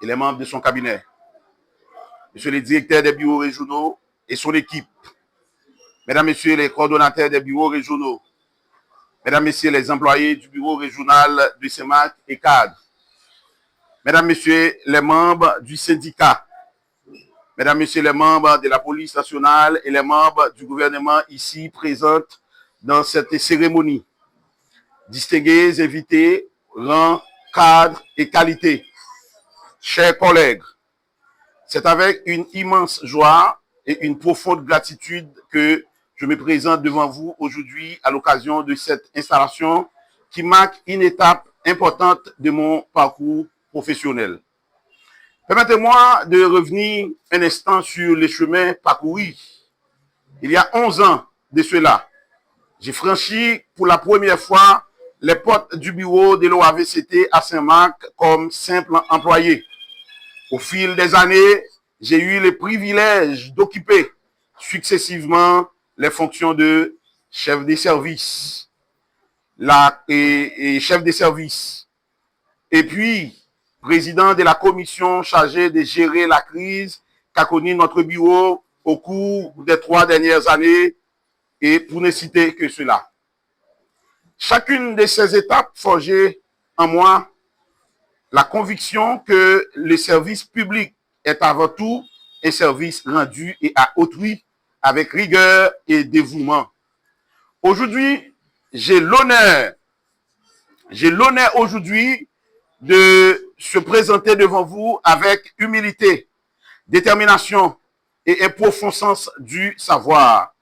et les membres de son cabinet, Monsieur le directeur des bureaux régionaux et son équipe, Mesdames, Messieurs les coordonnateurs des bureaux régionaux, Mesdames, Messieurs les employés du bureau régional de CEMAC et cadres, Mesdames, Messieurs les membres du syndicat, Mesdames, Messieurs les membres de la police nationale et les membres du gouvernement ici présents dans cette cérémonie, distingués invités, rangs, cadres et qualités, chers collègues, c'est avec une immense joie et une profonde gratitude que je me présente devant vous aujourd'hui à l'occasion de cette installation qui marque une étape importante de mon parcours professionnel. Permettez-moi de revenir un instant sur les chemins parcourus. Il y a 11 ans de cela, j'ai franchi pour la première fois les portes du bureau de l'OAVCT à Saint-Marc comme simple employé. Au fil des années, j'ai eu le privilège d'occuper successivement les fonctions de chef de service, chef de service, et puis président de la commission chargée de gérer la crise qu'a connue notre bureau au cours des 3 dernières années, et pour ne citer que cela. Chacune de ces étapes forgeait en moi la conviction que le service public est avant tout un service rendu et à autrui avec rigueur et dévouement. Aujourd'hui, j'ai l'honneur aujourd'hui de se présenter devant vous avec humilité, détermination et un profond sens du savoir.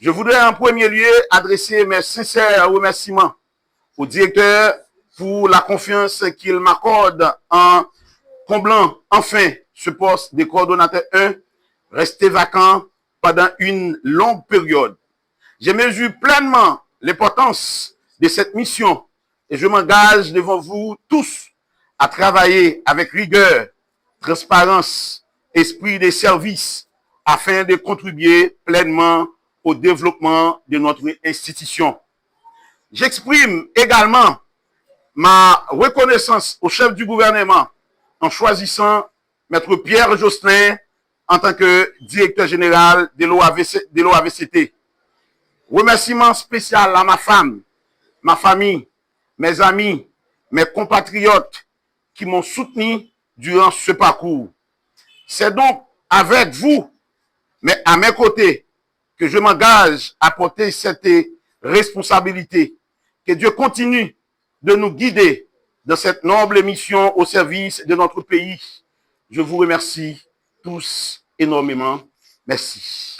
Je voudrais en premier lieu adresser mes sincères remerciements au directeur pour la confiance qu'il m'accorde en comblant enfin ce poste de coordonnateur 1 resté vacant pendant une longue période. Je mesure pleinement l'importance de cette mission et je m'engage devant vous tous à travailler avec rigueur, transparence, esprit de service afin de contribuer pleinement au développement de notre institution. J'exprime également ma reconnaissance au chef du gouvernement en choisissant Maître Pierre Josselin en tant que directeur général de l'OAVCT. Remerciement spécial à ma femme, ma famille, mes amis, mes compatriotes qui m'ont soutenu durant ce parcours. C'est donc avec vous, mais à mes côtés, que je m'engage à porter cette responsabilité. Que Dieu continue de nous guider dans cette noble mission au service de notre pays. Je vous remercie tous énormément. Merci.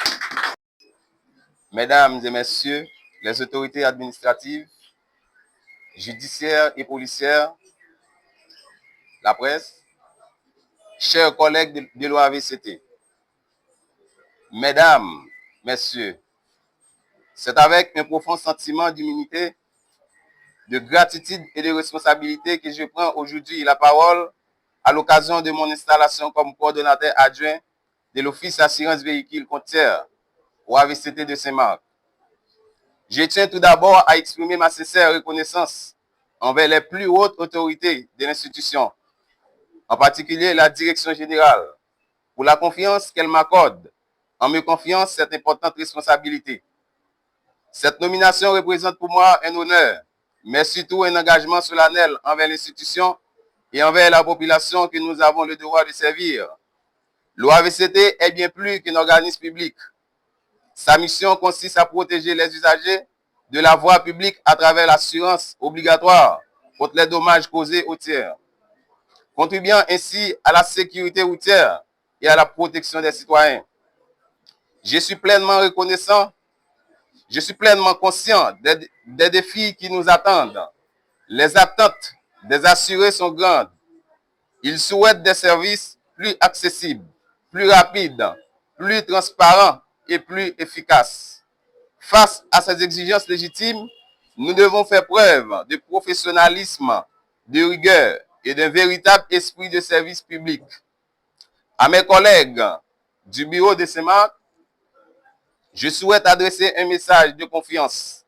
Mesdames et messieurs, les autorités administratives, judiciaires et policières, la presse, chers collègues de l'OAVCT, mesdames, messieurs, c'est avec un profond sentiment d'humilité, de gratitude et de responsabilité que je prends aujourd'hui la parole à l'occasion de mon installation comme coordonnateur adjoint de l'Office Assurance Véhicules Côtières au AVCT de Saint-Marc. Je tiens tout d'abord à exprimer ma sincère reconnaissance envers les plus hautes autorités de l'institution, en particulier la direction générale, pour la confiance qu'elle m'accorde en me confiant cette importante responsabilité. Cette nomination représente pour moi un honneur, mais surtout un engagement solennel envers l'institution et envers la population que nous avons le devoir de servir. L'OAVCT est bien plus qu'un organisme public. Sa mission consiste à protéger les usagers de la voie publique à travers l'assurance obligatoire contre les dommages causés aux tiers, contribuant ainsi à la sécurité routière et à la protection des citoyens. Je suis pleinement reconnaissant, je suis pleinement conscient des défis qui nous attendent. Les attentes des assurés sont grandes. Ils souhaitent des services plus accessibles, plus rapides, plus transparents et plus efficaces. Face à ces exigences légitimes, nous devons faire preuve de professionnalisme, de rigueur et d'un véritable esprit de service public. À mes collègues du bureau de CEMAC, je souhaite adresser un message de confiance.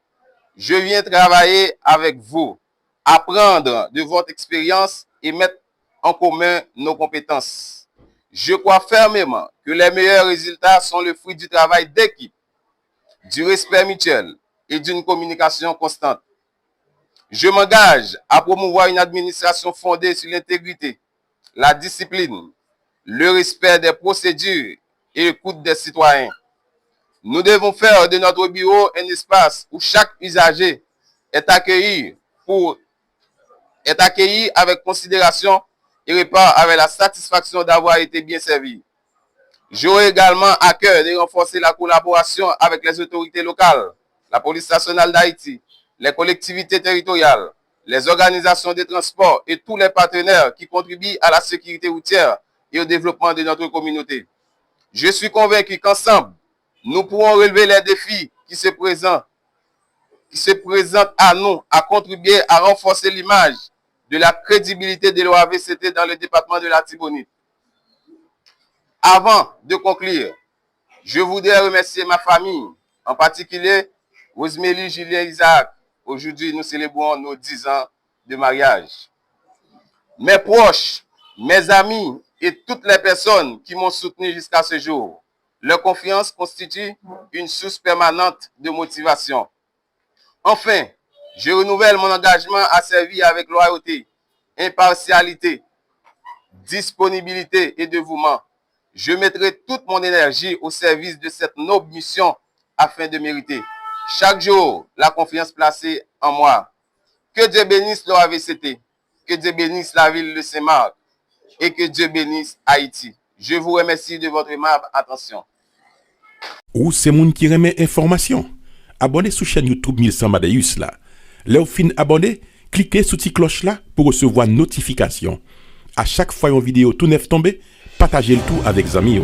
Je viens travailler avec vous, apprendre de votre expérience et mettre en commun nos compétences. Je crois fermement que les meilleurs résultats sont le fruit du travail d'équipe, du respect mutuel et d'une communication constante. Je m'engage à promouvoir une administration fondée sur l'intégrité, la discipline, le respect des procédures et l'écoute des citoyens. Nous devons faire de notre bureau un espace où chaque usager est accueilli avec considération et repart avec la satisfaction d'avoir été bien servi. J'aurai également à cœur de renforcer la collaboration avec les autorités locales, la police nationale d'Haïti, les collectivités territoriales, les organisations de transport et tous les partenaires qui contribuent à la sécurité routière et au développement de notre communauté. Je suis convaincu qu'ensemble, nous pourrons relever les défis qui se présentent à nous, à contribuer à renforcer l'image de la crédibilité de l'OAVCT dans le département de la Tibonite. Avant de conclure, je voudrais remercier ma famille, en particulier Rosemary, Julien, Isaac. Aujourd'hui, nous célébrons nos 10 ans de mariage. Mes proches, mes amis et toutes les personnes qui m'ont soutenu jusqu'à ce jour. Leur confiance constitue une source permanente de motivation. Enfin, je renouvelle mon engagement à servir avec loyauté, impartialité, disponibilité et dévouement. Je mettrai toute mon énergie au service de cette noble mission afin de mériter chaque jour la confiance placée en moi. Que Dieu bénisse l'OAVCT, que Dieu bénisse la ville de Saint-Marc et que Dieu bénisse Haïti. Je vous remercie de votre aimable attention. Ou c'est moun qui remet information. Abonnez sur chaîne YouTube 1100 Madeus là. Là où fin abonné, cliquez sur cette cloche là pour recevoir notification. À chaque fois une vidéo tout neuf tombé, partagez le tout avec amis.